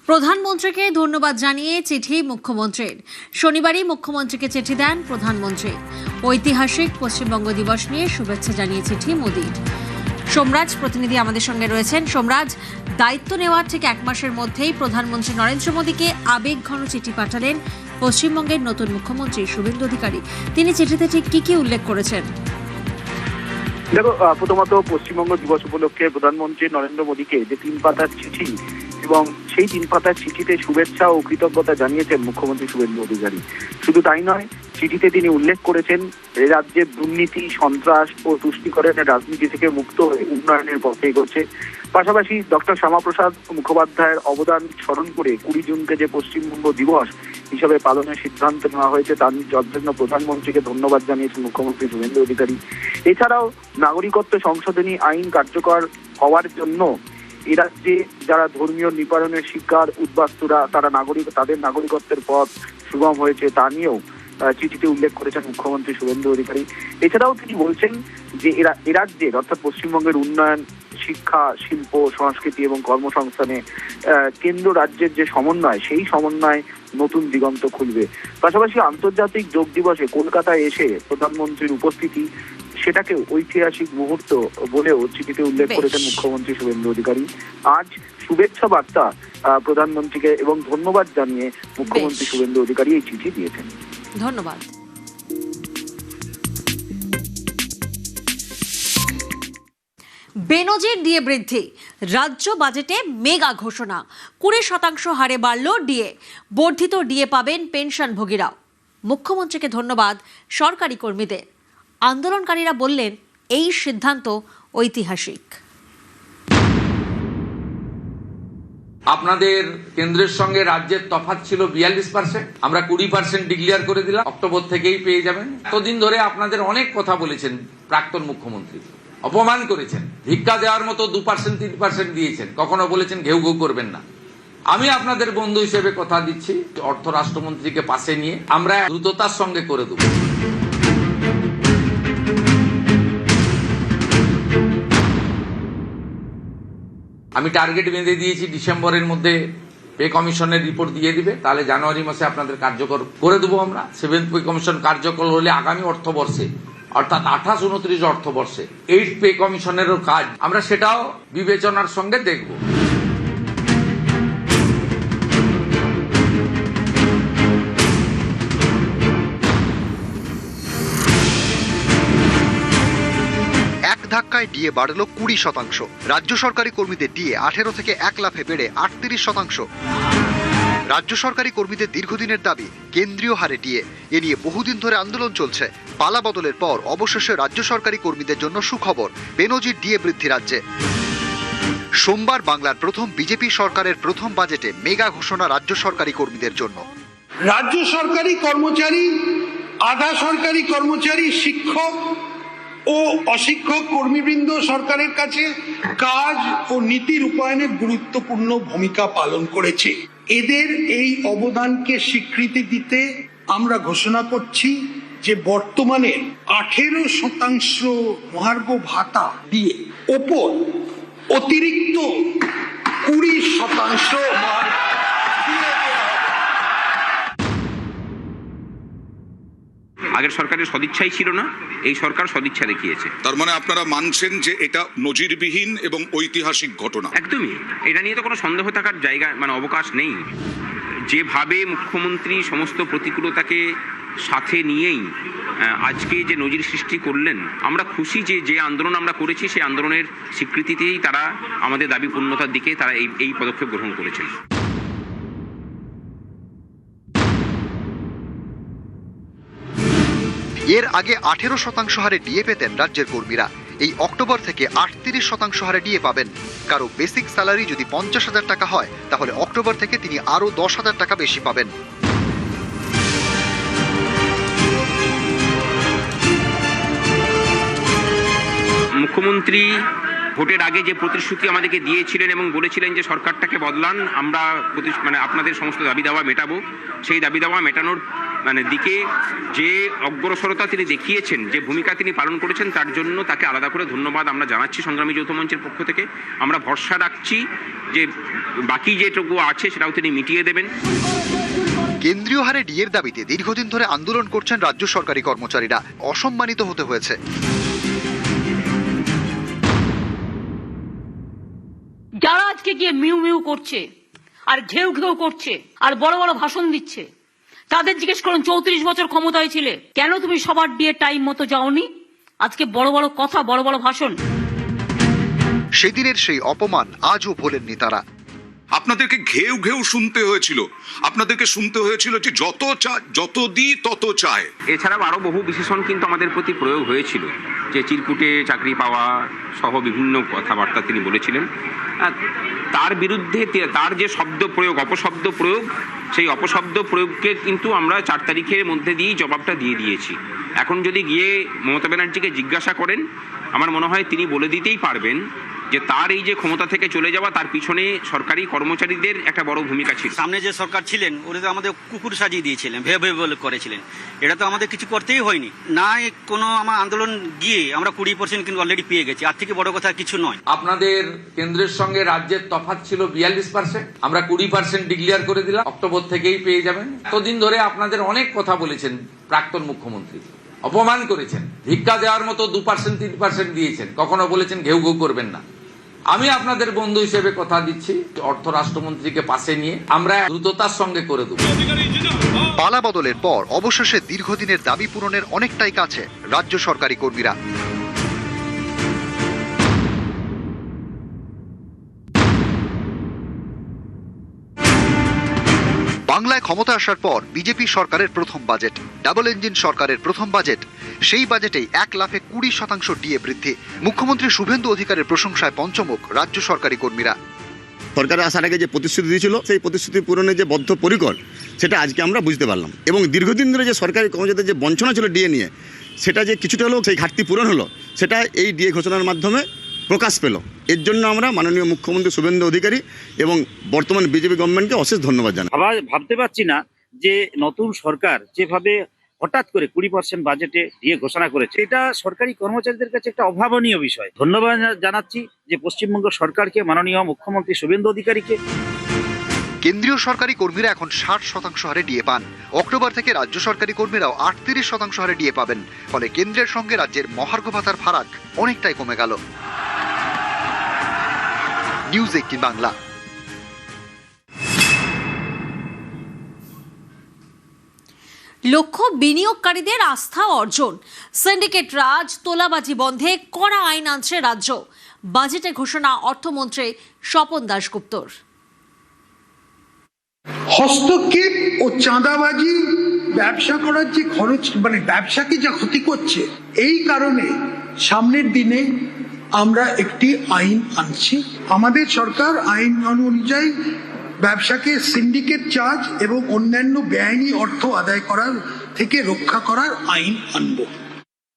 প্রধানমন্ত্রীকে ধন্যবাদ জানিয়ে চিঠি মুখ্যমন্ত্রীর। শনিবারই মুখ্যমন্ত্রীকে চিঠি দেন প্রধানমন্ত্রী। ঐতিহাসিক পশ্চিমবঙ্গ দিবস নিয়ে শুভেচ্ছা জানিয়ে চিঠি মোদির। সোমরাজ প্রতিনিধি আমাদের সঙ্গে রয়েছেন। সোমরাজ, দায়িত্ব নেওয়ার ঠিক এক মাসের মধ্যেই প্রধানমন্ত্রী নরেন্দ্র মোদীকে আবেগঘন চিঠি পাঠালেন পশ্চিমবঙ্গের নতুন মুখ্যমন্ত্রী শুভেন্দু অধিকারী। তিনি চিঠিতে ঠিক কি উল্লেখ করেছেন? দেখো, প্রথমত পশ্চিমবঙ্গ দিবস উপলক্ষে প্রধানমন্ত্রী নরেন্দ্র মোদীকে যে 3 পাতার চিঠি, এবং সেই 3 পাতার চিঠিতে শুভেচ্ছা ও কৃতজ্ঞতা জানিয়েছেন মুখ্যমন্ত্রী শুভেন্দু অধিকারী। শুধু তাই নয়, চিঠিতে তিনি উল্লেখ করেছেন রাজ্যে দুর্নীতি, সন্ত্রাস ও তুষ্টিকরণের রাজনীতি থেকে মুক্ত হয়ে উন্নয়নের পথে এগোচ্ছে। পাশাপাশি ডক্টর শ্যামাপ্রসাদ মুখোপাধ্যায়ের অবদান স্মরণ করে 20 জুনকে যে পশ্চিমবঙ্গ দিবস হিসাবে পালনের সিদ্ধান্ত নেওয়া হয়েছে তার জন্য প্রধানমন্ত্রীকে ধন্যবাদ জানিয়েছেন মুখ্যমন্ত্রী শুভেন্দু অধিকারী। এছাড়াও নাগরিকত্ব সংশোধনী আইন কার্যকর হওয়ার জন্য এ রাজ্যে যারা ধর্মীয় নিপীড়নের শিকার উদ্বাস্তুরা তাদের নাগরিকত্বের পথ সুগম হয়েছে তা নিয়েও চিঠিতে উল্লেখ করেছেন মুখ্যমন্ত্রী শুভেন্দু অধিকারী। এছাড়াও তিনি বলছেন যে এ রাজ্যের অর্থাৎ পশ্চিমবঙ্গের উন্নয়ন, শিক্ষা, শিল্প, সংস্কৃতি এবং কর্মসংস্থানে কেন্দ্র রাজ্যের যে সমন্বয়, সেই সমন্বয় নতুন দিগন্ত খুলবে। পাশাপাশি আন্তর্জাতিক যোগ দিবসে কলকাতায় এসে প্রধানমন্ত্রীর উপস্থিতি সেটাকে ঐতিহাসিক মুহূর্ত বলেও চিঠিতে উল্লেখ করেছেন মুখ্যমন্ত্রী শুভেন্দু অধিকারী। আজ শুভেচ্ছা বার্তা প্রধানমন্ত্রীকে এবং ধন্যবাদ জানিয়ে মুখ্যমন্ত্রী শুভেন্দু অধিকারী এই চিঠি দিয়েছেন। ধন্যবাদ। বেনজির ডিএ বৃদ্ধি, রাজ্য বাজেটে মেগা ঘোষণা। 20% হারে বাড়ল ডিএ। বর্ধিত ডিএ পাবেন পেনশনভোগীরাও। মুখ্যমন্ত্রীকে ধন্যবাদ সরকারি কর্মীদের। আন্দোলনকারীরা বললেন এই সিদ্ধান্ত ঐতিহাসিক। আপনাদের কেন্দ্রের সঙ্গে রাজ্যের তফাৎ ছিল 42%, আমরা 20% ডিক্লেয়ার করে দিলাম। অক্টোবর থেকেই পেয়ে যাবেন। এতদিন ধরে আপনাদের অনেক কথা বলেছেন প্রাক্তন মুখ্যমন্ত্রী, অপমান করেছেন, ভিক্ষা দেওয়ার মতো 2%, 3% দিয়েছেন, কখনো বলেছেন ঘেউ ঘেউ করবেন না। আমি আপনাদের বন্ধু হিসেবে কথা দিচ্ছি, অর্থ রাষ্ট্রমন্ত্রীকে পাশে নিয়ে আমরা দ্রুততার সঙ্গে করে দেব। আমি টার্গেট বেঁধে দিয়েছি, ডিসেম্বরের মধ্যে পে কমিশনের রিপোর্ট দিয়ে দিবে, তাহলে জানুয়ারি মাসে আপনাদের কার্যকর করে দেবো আমরা। 7th পে কমিশন কার্যকর হলে আগামী অর্থবর্ষে অর্থাৎ 28-29 অর্থবর্ষে 8th পে কমিশনেরও কাজ আমরা সেটাও বিবেচনার সঙ্গে দেখব। ধাক্কায় ডিএ বাড়ল 20%। রাজ্য সরকারি কর্মীদের ডিএ 18 থেকে 1 লাফে বেড়ে 38%। রাজ্য সরকারি কর্মীদের দীর্ঘদিনের দাবি কেন্দ্রীয় হারে ডিএ। এ নিয়ে বহুদিন ধরে আন্দোলন চলছে। পালা বদলের পর অবশেষে রাজ্য সরকারি কর্মীদের জন্য সুখবর, বেনজির ডিএ বৃদ্ধি রাজ্যে। সোমবার বাংলার প্রথম বিজেপি সরকারের প্রথম বাজেটে মেগা ঘোষণা রাজ্য সরকারি কর্মীদের জন্য। রাজ্য সরকারি কর্মচারী, আধা সরকারি কর্মচারী, শিক্ষক ও অশিক্ষক কর্মীবৃন্দ সরকারের কাছে কাজ ও নীতি রূপায়ণে গুরুত্বপূর্ণ ভূমিকা পালন করেছে। এদের এই অবদানকে স্বীকৃতি দিতে আমরা ঘোষণা করছি যে বর্তমানে 18% মহার্ঘ ভাতা দিয়ে ওপর অতিরিক্ত 20% আগের সরকারের সদিচ্ছাই ছিল না, এই সরকার সদিচ্ছা দেখিয়েছে। তার মানে আপনারা মানছেন যে এটা নজিরবিহীন এবং ঐতিহাসিক ঘটনা? একদমই, এটা নিয়ে তো কোনো সন্দেহ থাকার জায়গা অবকাশ নেই। যেভাবে মুখ্যমন্ত্রী সমস্ত প্রতিকূলতাকে সাথে নিয়েই আজকে যে নজির সৃষ্টি করলেন, আমরা খুশি যে আন্দোলন আমরা করেছি সেই আন্দোলনের স্বীকৃতিতেই তারা আমাদের দাবি পূর্ণতার দিকে তারা এই পদক্ষেপ গ্রহণ করেছেন। এর আগে 18% হারে ডিএ পেতেন রাজ্যের কর্মীরা। এই অক্টোবর থেকে 38% হারে ডিএ পাবেন। কারো বেসিক স্যালারি যদি 50,000 টাকা হয়, তাহলে অক্টোবর থেকে তিনি আরো 10,000 টাকা বেশি পাবেন। মুখ্যমন্ত্রী ভোটের আগে যে প্রতিশ্রুতি আমাদেরকে দিয়েছিলেন এবং বলেছিলেন যে সরকারটাকে বদলান, আমরা আপনাদের সমস্ত দাবি দাওয়া মেটাবো, সেই দাবি দাওয়া মেটানোর দিকে যে অগ্রসরতা তিনি দেখিয়েছেন, যে ভূমিকা তিনি পালন করেছেন, তার জন্য তাকে আলাদা করে ধন্যবাদ আমরা জানাচ্ছি সংগ্রামী যৌথ মঞ্চের পক্ষ থেকে। আমরা ভরসা রাখছি যে বাকি যেটুকু আছে সেটাও তিনি মিটিয়ে দেবেন। কেন্দ্রীয় হারে ডিএর দাবিতে দীর্ঘদিন ধরে আন্দোলন করছেন রাজ্য সরকারি কর্মচারীরা। অসম্মানিত হতে হয়েছে। যারা আজকে গিয়ে মিউ মিউ করছে আর ঘেউ ঘেউ করছে আর বড় বড় ভাষণ দিচ্ছে, তাদের জিজ্ঞেস করুন 34 বছর ক্ষমতায় ছিলে, কেন তুমি সবার দিয়ে টাইম মতো যাওনি? আজকে বড় বড় কথা, বড় বড় ভাষণ। সেদিনের সেই অপমান আজও ভোলেননি তারা। আপনাদেরকে ঘেউ ঘেউ শুনতে হয়েছিল, আপনাদেরকে শুনতে হয়েছিল যে যত দিই তত চায়। এছাড়াও আরো বহু বিশেষণ কিন্তু আমাদের প্রতি প্রয়োগ হয়েছিল, যে চিরকুটে চাকরি পাওয়া সহ বিভিন্ন কথাবার্তা তিনি বলেছিলেন। তার বিরুদ্ধে তার যে শব্দ প্রয়োগ, অপশব্দ প্রয়োগ, সেই অপশব্দ প্রয়োগকে কিন্তু আমরা 4 তারিখের মধ্যে দিয়েই জবাবটা দিয়ে দিয়েছি। এখন যদি গিয়ে মমতা ব্যানার্জিকে জিজ্ঞাসা করেন, আমার মনে হয় তিনি বলে দিতেই পারবেন যে তার এই যে ক্ষমতা থেকে চলে যাওয়া, তার পিছনে সরকারি কর্মচারীদের একটা বড় ভূমিকা ছিল। সামনে যে সরকার ছিলেন উনি তো আমাদের কুকুর সাজিয়ে দিয়েছিলেন, ভেবে ভেবে বলে করেছিলেন। এটা তো আমাদের কিছু করতেই হয়নি, না কোনো আমার আন্দোলন গিয়ে আমরা 20% কিন্তু অলরেডি পেয়ে গেছি। আর থেকে বড় কথা কিছু নয়। আপনাদের কেন্দ্রের সঙ্গে রাজ্যের তফাৎ ছিল 42%, আমরা 20% ডিক্লেয়ার করে দিলাম, অক্টোবর থেকেই পেয়ে যাবেন। এতদিন ধরে আপনাদের অনেক কথা বলেছেন প্রাক্তন মুখ্যমন্ত্রী, অপমান করেছেন, ভিক্ষা দেওয়ার মতো 2% 3% দিয়েছেন, কখনো বলেছেন ঘেউ ঘেউ করবেন না। আমি আপনাদের বন্ধু হিসেবে কথা দিচ্ছি, অর্থ রাষ্ট্রমন্ত্রীকে পাশে নিয়ে আমরা দ্রুততার সঙ্গে করে দেব। পালা বদলের পর অবশেষে দীর্ঘদিনের দাবি পূরণের অনেকটাই কাছে রাজ্য সরকারি কর্মীরা। বাংলায় ক্ষমতা আসার পর বিজেপি সরকারের প্রথম বাজেট, ডাবল ইঞ্জিন সরকারের প্রথম বাজেট। সেই বাজেটেই 1 লাফে 20% ডিএ বৃদ্ধি। মুখ্যমন্ত্রী শুভেন্দু অধিকারের প্রশংসায় পঞ্চমুখ রাজ্য সরকারি কর্মীরা। সরকারের আসার আগে যে প্রতিশ্রুতি দিয়েছিল, সেই প্রতিশ্রুতি পূরণে যে বদ্ধপরিকর, সেটা আজকে আমরা বুঝতে পারলাম। এবং দীর্ঘদিন ধরে যে সরকারি কর্মচারীদের যে বঞ্চনা ছিল ডিএ নিয়ে, সেটা যে কিছুটা হলেও সেই ঘাটতি পূরণ হলো, সেটা এই ডিএ ঘোষণার মাধ্যমে প্রকাশ পেল। এর জন্য আমরা মাননীয় মুখ্যমন্ত্রী শুভেন্দু অধিকারী এবং বর্তমান বিজেপি গভর্নমেন্টকে অশেষ ধন্যবাদ জানাই। ভাবতে পারছি না যে নতুন সরকার যেভাবে হঠাৎ করে 20% বাজেটে দিয়ে ঘোষণা করেছে, এটা সরকারি কর্মচারীদের কাছে একটা অভাবনীয় বিষয়। ধন্যবাদ জানাচ্ছি যে পশ্চিমবঙ্গ সরকারকে, মাননীয় মুখ্যমন্ত্রী শুভেন্দু অধিকারীকে। কেন্দ্রীয় সরকারি কর্মীরা এখন 60% হারে ডিএ পান। অক্টোবর থেকে রাজ্য সরকারি কর্মীরাও 38% হারে ডিএ পাবেন। ফলে কেন্দ্রের সঙ্গে রাজ্যের মহার্ঘ ভাতার ফারাক অনেকটাই কমে গেল। নিউজ 18 বাংলা। লক্ষ্য বিনিয়োগকারীদের আস্থা অর্জন, সিন্ডিকেট রাজ, তোলাবাজি বন্ধে কড়া আইন আনছে রাজ্য। বাজেটে ঘোষণা অর্থমন্ত্রী স্বপন দাশগুপ্তর। হস্তক্ষেপ ও চাঁদাবাজি ব্যবসা করার যে খরচ, ব্যবসাকে যা ক্ষতি করছে, এই কারণে সামনের দিনে আমরা একটি আইন আনছি। আমাদের সরকার আইন অনুযায়ী ব্যবসাকে সিন্ডিকেট চার্জ এবং অন্যান্য বেআইনি অর্থ আদায় করার থেকে রক্ষা করার আইন আনব।